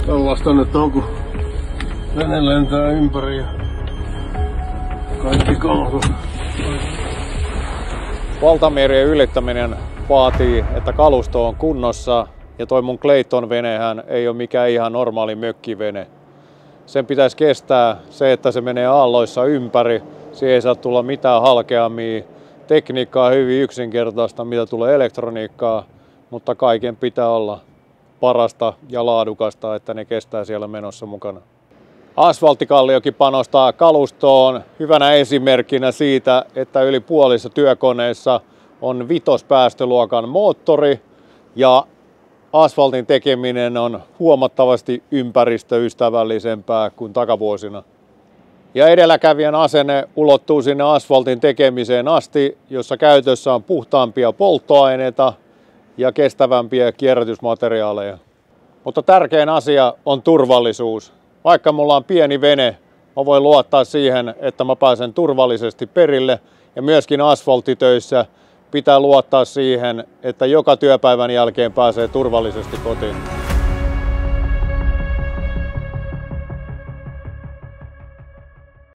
Kauas tonne tuon, kun vene lentää ympäri ja kaikki kaatuu. Valtamerien ylittäminen vaatii, että kalusto on kunnossa, ja toi mun Clayton-venehän ei ole mikään ihan normaali mökkivene. Sen pitäisi kestää se, että se menee aalloissa ympäri, siihen ei saa tulla mitään halkeamia. Tekniikka on hyvin yksinkertaista, mitä tulee elektroniikkaa, mutta kaiken pitää olla parasta ja laadukasta, että ne kestää siellä menossa mukana. Asfalttikalliokin panostaa kalustoon hyvänä esimerkkinä siitä, että yli puolissa työkoneissa on vitospäästöluokan moottori ja asfaltin tekeminen on huomattavasti ympäristöystävällisempää kuin takavuosina. Ja edelläkävijän asenne ulottuu sinne asfaltin tekemiseen asti, jossa käytössä on puhtaampia polttoaineita ja kestävämpiä kierrätysmateriaaleja. Mutta tärkein asia on turvallisuus. Vaikka mulla on pieni vene, mä voin luottaa siihen, että mä pääsen turvallisesti perille, ja myöskin asfalttitöissä pitää luottaa siihen, että joka työpäivän jälkeen pääsee turvallisesti kotiin.